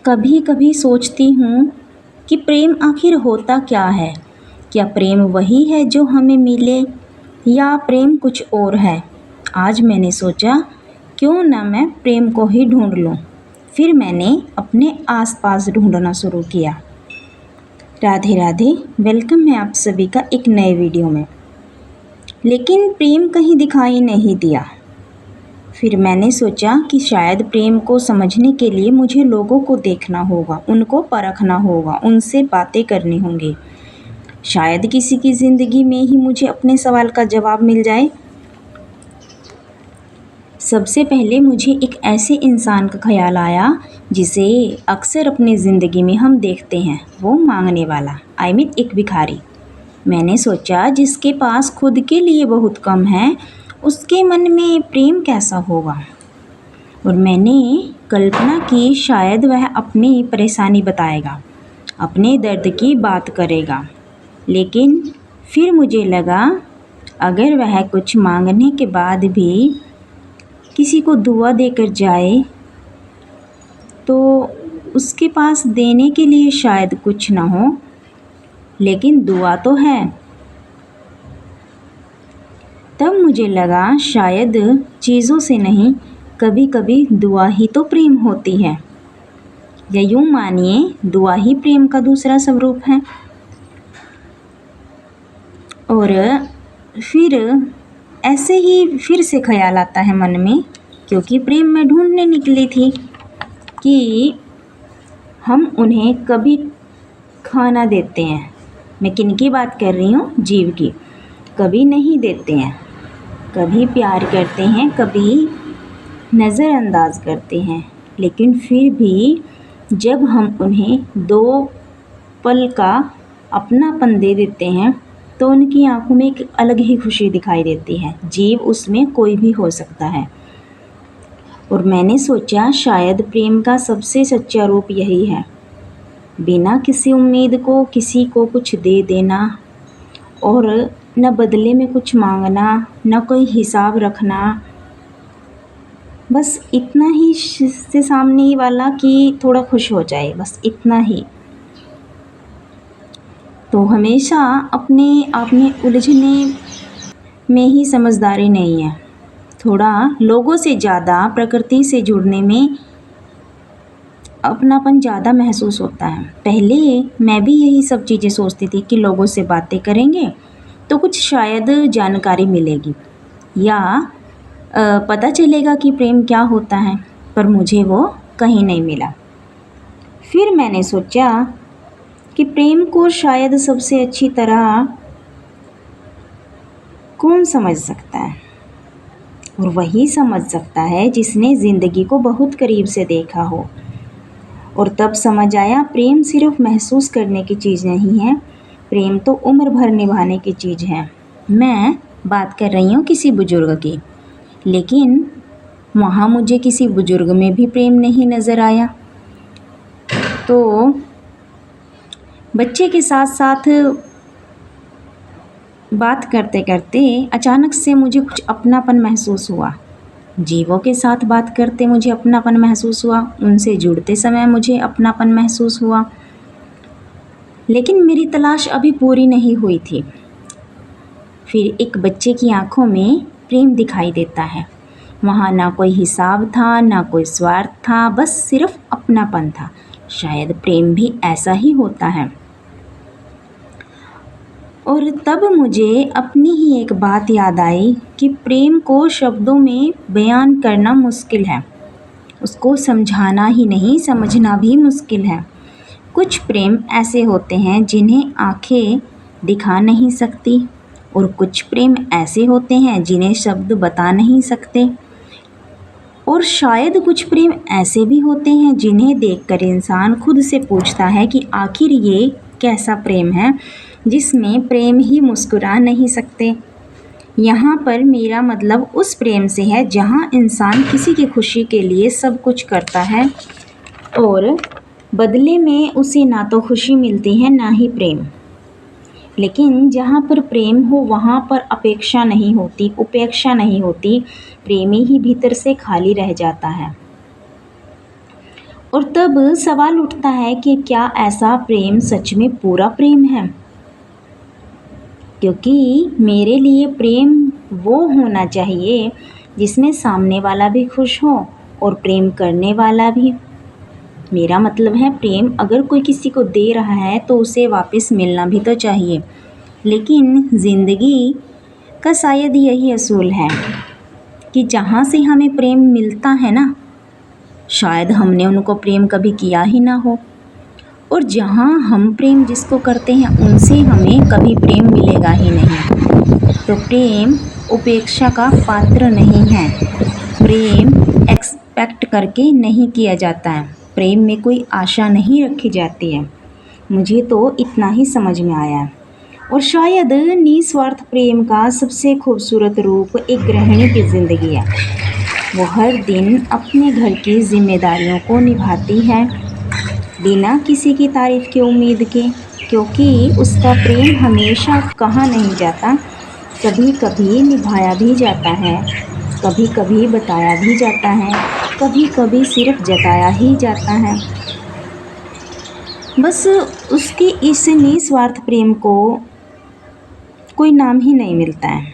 कभी कभी सोचती हूँ कि प्रेम आखिर होता क्या है। क्या प्रेम वही है जो हमें मिले या प्रेम कुछ और है। आज मैंने सोचा क्यों ना मैं प्रेम को ही ढूंढ लूँ। फिर मैंने अपने आसपास ढूंढना शुरू किया। राधे राधे। वेलकम है आप सभी का एक नए वीडियो में। लेकिन प्रेम कहीं दिखाई नहीं दिया। फिर मैंने सोचा कि शायद प्रेम को समझने के लिए मुझे लोगों को देखना होगा, उनको परखना होगा, उनसे बातें करनी होंगी। शायद किसी की ज़िंदगी में ही मुझे अपने सवाल का जवाब मिल जाए। सबसे पहले मुझे एक ऐसे इंसान का ख्याल आया जिसे अक्सर अपनी ज़िंदगी में हम देखते हैं, वो मांगने वाला, एक भिखारी। मैंने सोचा जिसके पास खुद के लिए बहुत कम है, उसके मन में प्रेम कैसा होगा। और मैंने कल्पना की शायद वह अपनी परेशानी बताएगा, अपने दर्द की बात करेगा। लेकिन फिर मुझे लगा अगर वह कुछ मांगने के बाद भी किसी को दुआ देकर जाए तो उसके पास देने के लिए शायद कुछ ना हो, लेकिन दुआ तो है। तब मुझे लगा शायद चीज़ों से नहीं, कभी कभी दुआ ही तो प्रेम होती है। या यूँ मानिए दुआ ही प्रेम का दूसरा स्वरूप है। और फिर ऐसे ही फिर से ख्याल आता है मन में, क्योंकि प्रेम में ढूंढने निकली थी कि हम उन्हें कभी खाना देते हैं। मैं किन की बात कर रही हूँ? जीव की। कभी नहीं देते हैं, कभी प्यार करते हैं, कभी नज़रअंदाज करते हैं। लेकिन फिर भी जब हम उन्हें 2 पल का अपनापन दे देते हैं तो उनकी आंखों में एक अलग ही खुशी दिखाई देती है। जीव उसमें कोई भी हो सकता है। और मैंने सोचा शायद प्रेम का सबसे सच्चा रूप यही है, बिना किसी उम्मीद को किसी को कुछ दे देना, और न बदले में कुछ मांगना, न कोई हिसाब रखना। बस इतना ही से सामने वाला कि थोड़ा खुश हो जाए, बस इतना ही। तो हमेशा अपने आप में उलझने में ही समझदारी नहीं है। थोड़ा लोगों से ज़्यादा प्रकृति से जुड़ने में अपनापन ज़्यादा महसूस होता है। पहले मैं भी यही सब चीज़ें सोचती थी कि लोगों से बातें करेंगे तो कुछ शायद जानकारी मिलेगी या पता चलेगा कि प्रेम क्या होता है, पर मुझे वो कहीं नहीं मिला। फिर मैंने सोचा कि प्रेम को शायद सबसे अच्छी तरह कौन समझ सकता है, और वही समझ सकता है जिसने ज़िंदगी को बहुत करीब से देखा हो। और तब समझ आया प्रेम सिर्फ महसूस करने की चीज़ नहीं है, प्रेम तो उम्र भर निभाने की चीज़ है। मैं बात कर रही हूँ किसी बुजुर्ग की, लेकिन वहाँ मुझे किसी बुजुर्ग में भी प्रेम नहीं नज़र आया। तो बच्चे के साथ साथ बात करते करते अचानक से मुझे कुछ अपनापन महसूस हुआ। जीवों के साथ बात करते मुझे अपनापन महसूस हुआ, उनसे जुड़ते समय मुझे अपनापन महसूस हुआ। लेकिन मेरी तलाश अभी पूरी नहीं हुई थी। फिर एक बच्चे की आंखों में प्रेम दिखाई देता है। वहाँ ना कोई हिसाब था, ना कोई स्वार्थ था, बस सिर्फ अपनापन था। शायद प्रेम भी ऐसा ही होता है। और तब मुझे अपनी ही एक बात याद आई कि प्रेम को शब्दों में बयान करना मुश्किल है, उसको समझाना ही नहीं, समझना भी मुश्किल है। कुछ प्रेम ऐसे होते हैं जिन्हें आंखें दिखा नहीं सकती, और कुछ प्रेम ऐसे होते हैं जिन्हें शब्द बता नहीं सकते, और शायद कुछ प्रेम ऐसे भी होते हैं जिन्हें देखकर इंसान खुद से पूछता है कि आखिर ये कैसा प्रेम है जिसमें प्रेम ही मुस्कुरा नहीं सकते। यहाँ पर मेरा मतलब उस प्रेम से है जहाँ इंसान किसी की खुशी के लिए सब कुछ करता है और बदले में उसे ना तो खुशी मिलती है ना ही प्रेम। लेकिन जहाँ पर प्रेम हो वहाँ पर अपेक्षा नहीं होती, उपेक्षा नहीं होती, प्रेमी ही भीतर से खाली रह जाता है। और तब सवाल उठता है कि क्या ऐसा प्रेम सच में पूरा प्रेम है? क्योंकि मेरे लिए प्रेम वो होना चाहिए जिसमें सामने वाला भी खुश हो और प्रेम करने वाला भी। मेरा मतलब है प्रेम अगर कोई किसी को दे रहा है तो उसे वापस मिलना भी तो चाहिए। लेकिन ज़िंदगी का शायद यही असूल है कि जहाँ से हमें प्रेम मिलता है ना, शायद हमने उनको प्रेम कभी किया ही ना हो, और जहाँ हम प्रेम जिसको करते हैं उनसे हमें कभी प्रेम मिलेगा ही नहीं। तो प्रेम उपेक्षा का पात्र नहीं है। प्रेम एक्सपेक्ट करके नहीं किया जाता है। प्रेम में कोई आशा नहीं रखी जाती है। मुझे तो इतना ही समझ में आया है। और शायद निस्वार्थ प्रेम का सबसे खूबसूरत रूप एक गृहिणी की ज़िंदगी है। वो हर दिन अपने घर की जिम्मेदारियों को निभाती है बिना किसी की तारीफ की उम्मीद के, क्योंकि उसका प्रेम हमेशा कहा नहीं जाता, कभी कभी निभाया भी जाता है, कभी कभी बताया भी जाता है, कभी कभी सिर्फ जताया ही जाता है। बस उसके इस निस्वार्थ प्रेम को कोई नाम ही नहीं मिलता है।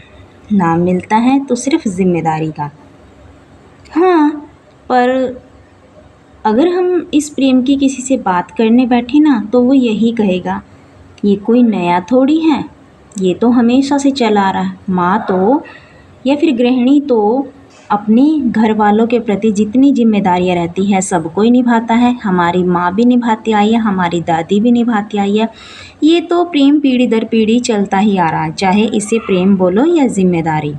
नाम मिलता है तो सिर्फ जिम्मेदारी का। हाँ, पर अगर हम इस प्रेम की किसी से बात करने बैठे ना तो वो यही कहेगा, ये कोई नया थोड़ी है, ये तो हमेशा से चला आ रहा है। माँ तो या फिर गृहिणी तो अपने घर वालों के प्रति जितनी जिम्मेदारियाँ रहती है सब कोई निभाता है। हमारी माँ भी निभाती आई है, हमारी दादी भी निभाती आई है। ये तो प्रेम पीढ़ी दर पीढ़ी चलता ही आ रहा है, चाहे इसे प्रेम बोलो या जिम्मेदारी।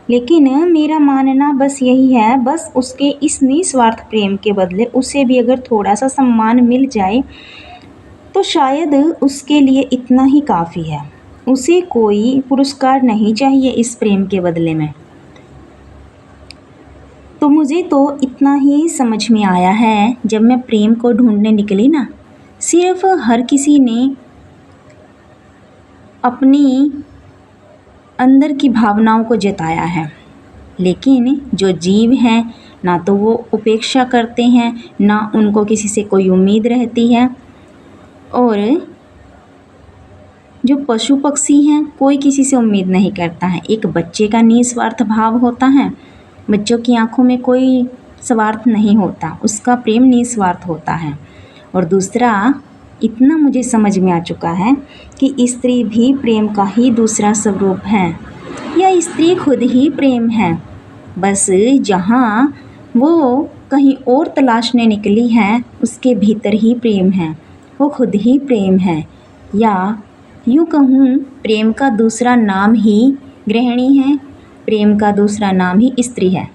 लेकिन मेरा मानना बस यही है, बस उसके इस निस्वार्थ प्रेम के बदले उसे भी अगर थोड़ा सा सम्मान मिल जाए तो शायद उसके लिए इतना ही काफ़ी है। उसे कोई पुरस्कार नहीं चाहिए इस प्रेम के बदले में। तो मुझे तो इतना ही समझ में आया है जब मैं प्रेम को ढूंढने निकली ना, सिर्फ हर किसी ने अपनी अंदर की भावनाओं को जताया है, लेकिन जो जीव हैं ना तो वो उपेक्षा करते हैं, ना उनको किसी से कोई उम्मीद रहती है। और जो पशु पक्षी हैं कोई किसी से उम्मीद नहीं करता है। एक बच्चे का निस्वार्थ भाव होता है, बच्चों की आंखों में कोई स्वार्थ नहीं होता, उसका प्रेम निस्वार्थ होता है। और दूसरा, इतना मुझे समझ में आ चुका है कि स्त्री भी प्रेम का ही दूसरा स्वरूप है, या स्त्री खुद ही प्रेम है। बस जहाँ वो कहीं और तलाशने निकली है उसके भीतर ही प्रेम है, वो खुद ही प्रेम है। या यूँ कहूँ, प्रेम का दूसरा नाम ही गृहिणी है, प्रेम का दूसरा नाम ही स्त्री है।